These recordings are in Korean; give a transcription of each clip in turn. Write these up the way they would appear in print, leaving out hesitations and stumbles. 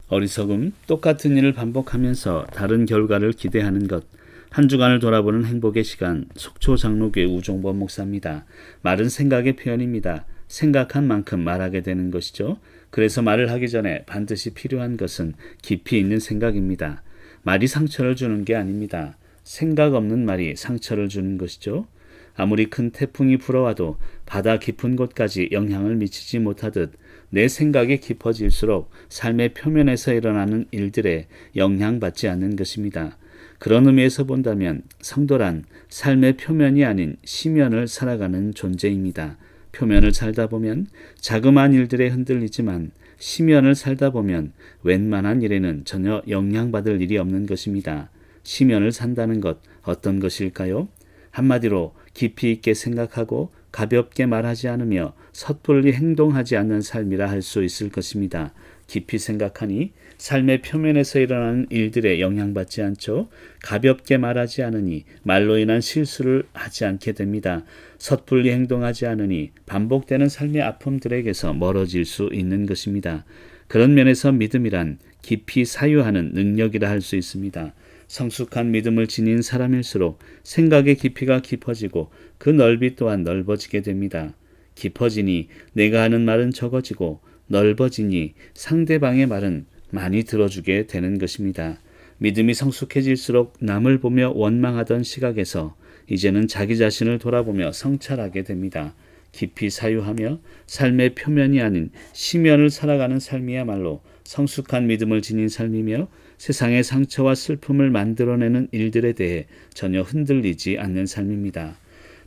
어리석음, 똑같은 일을 반복하면서 다른 결과를 기대하는 것. 한 주간을 돌아보는 행복의 시간, 속초 장로교회 우종범 목사입니다. 말은 생각의 표현입니다. 생각한 만큼 말하게 되는 것이죠. 그래서 말을 하기 전에 반드시 필요한 것은 깊이 있는 생각입니다. 말이 상처를 주는 게 아닙니다. 생각 없는 말이 상처를 주는 것이죠. 아무리 큰 태풍이 불어와도 바다 깊은 곳까지 영향을 미치지 못하듯 내 생각이 깊어질수록 삶의 표면에서 일어나는 일들에 영향받지 않는 것입니다. 그런 의미에서 본다면 성도란 삶의 표면이 아닌 시면을 살아가는 존재입니다. 표면을 살다 보면 자그마한 일들에 흔들리지만 시면을 살다 보면 웬만한 일에는 전혀 영향받을 일이 없는 것입니다. 시면을 산다는 것 어떤 것일까요? 한마디로 깊이 있게 생각하고 가볍게 말하지 않으며 섣불리 행동하지 않는 삶이라 할 수 있을 것입니다. 깊이 생각하니 삶의 표면에서 일어나는 일들에 영향받지 않죠. 가볍게 말하지 않으니 말로 인한 실수를 하지 않게 됩니다. 섣불리 행동하지 않으니 반복되는 삶의 아픔들에게서 멀어질 수 있는 것입니다. 그런 면에서 믿음이란 깊이 사유하는 능력이라 할 수 있습니다. 성숙한 믿음을 지닌 사람일수록 생각의 깊이가 깊어지고 그 넓이 또한 넓어지게 됩니다. 깊어지니 내가 하는 말은 적어지고 넓어지니 상대방의 말은 많이 들어주게 되는 것입니다. 믿음이 성숙해질수록 남을 보며 원망하던 시각에서 이제는 자기 자신을 돌아보며 성찰하게 됩니다. 깊이 사유하며 삶의 표면이 아닌 시면을 살아가는 삶이야말로 성숙한 믿음을 지닌 삶이며 세상의 상처와 슬픔을 만들어내는 일들에 대해 전혀 흔들리지 않는 삶입니다.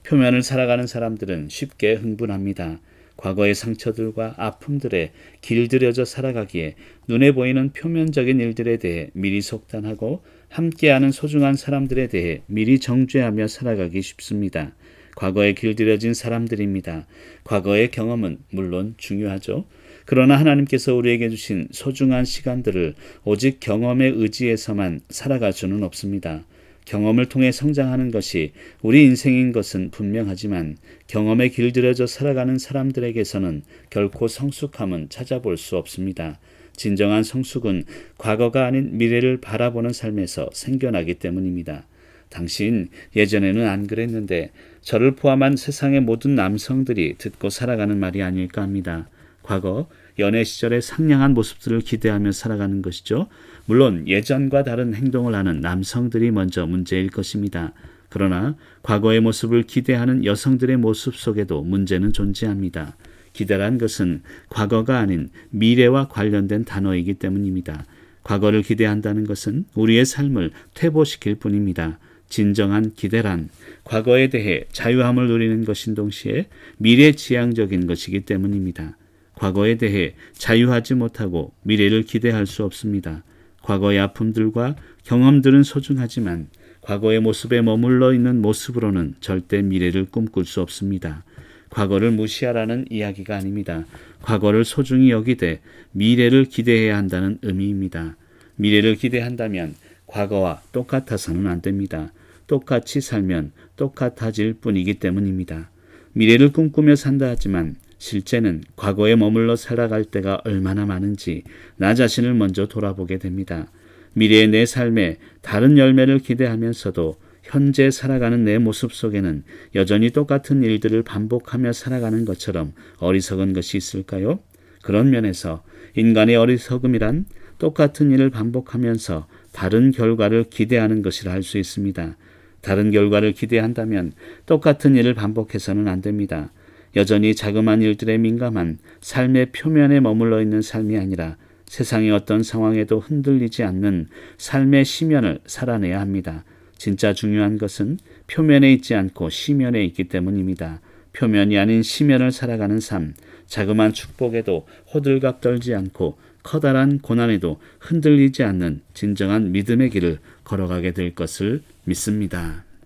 표면을 살아가는 사람들은 쉽게 흥분합니다. 과거의 상처들과 아픔들에 길들여져 살아가기에 눈에 보이는 표면적인 일들에 대해 미리 속단하고 함께하는 소중한 사람들에 대해 미리 정죄하며 살아가기 쉽습니다. 과거에 길들여진 사람들입니다. 과거의 경험은 물론 중요하죠. 그러나 하나님께서 우리에게 주신 소중한 시간들을 오직 경험에 의지해서만 살아갈 수는 없습니다. 경험을 통해 성장하는 것이 우리 인생인 것은 분명하지만 경험에 길들여져 살아가는 사람들에게서는 결코 성숙함은 찾아볼 수 없습니다. 진정한 성숙은 과거가 아닌 미래를 바라보는 삶에서 생겨나기 때문입니다. 당신 예전에는 안 그랬는데 저를 포함한 세상의 모든 남성들이 듣고 살아가는 말이 아닐까 합니다. 과거 연애 시절의 상냥한 모습들을 기대하며 살아가는 것이죠. 물론 예전과 다른 행동을 하는 남성들이 먼저 문제일 것입니다. 그러나 과거의 모습을 기대하는 여성들의 모습 속에도 문제는 존재합니다. 기대란 것은 과거가 아닌 미래와 관련된 단어이기 때문입니다. 과거를 기대한다는 것은 우리의 삶을 퇴보시킬 뿐입니다. 진정한 기대란 과거에 대해 자유함을 누리는 것인 동시에 미래지향적인 것이기 때문입니다. 과거에 대해 자유하지 못하고 미래를 기대할 수 없습니다. 과거의 아픔들과 경험들은 소중하지만 과거의 모습에 머물러 있는 모습으로는 절대 미래를 꿈꿀 수 없습니다. 과거를 무시하라는 이야기가 아닙니다. 과거를 소중히 여기되 미래를 기대해야 한다는 의미입니다. 미래를 기대한다면 과거와 똑같아서는 안 됩니다. 똑같이 살면 똑같아질 뿐이기 때문입니다. 미래를 꿈꾸며 산다 하지만 실제는 과거에 머물러 살아갈 때가 얼마나 많은지 나 자신을 먼저 돌아보게 됩니다. 미래의 내 삶에 다른 열매를 기대하면서도 현재 살아가는 내 모습 속에는 여전히 똑같은 일들을 반복하며 살아가는 것처럼 어리석은 것이 있을까요? 그런 면에서 인간의 어리석음이란 똑같은 일을 반복하면서 다른 결과를 기대하는 것이라 할 수 있습니다. 다른 결과를 기대한다면 똑같은 일을 반복해서는 안 됩니다. 여전히 자그마한 일들에 민감한 삶의 표면에 머물러 있는 삶이 아니라 세상의 어떤 상황에도 흔들리지 않는 삶의 시면을 살아내야 합니다. 진짜 중요한 것은 표면에 있지 않고 시면에 있기 때문입니다. 표면이 아닌 시면을 살아가는 삶, 자그마한 축복에도 호들갑 떨지 않고 커다란 고난에도 흔들리지 않는 진정한 믿음의 길을 걸어가게 될 것을 믿습니다.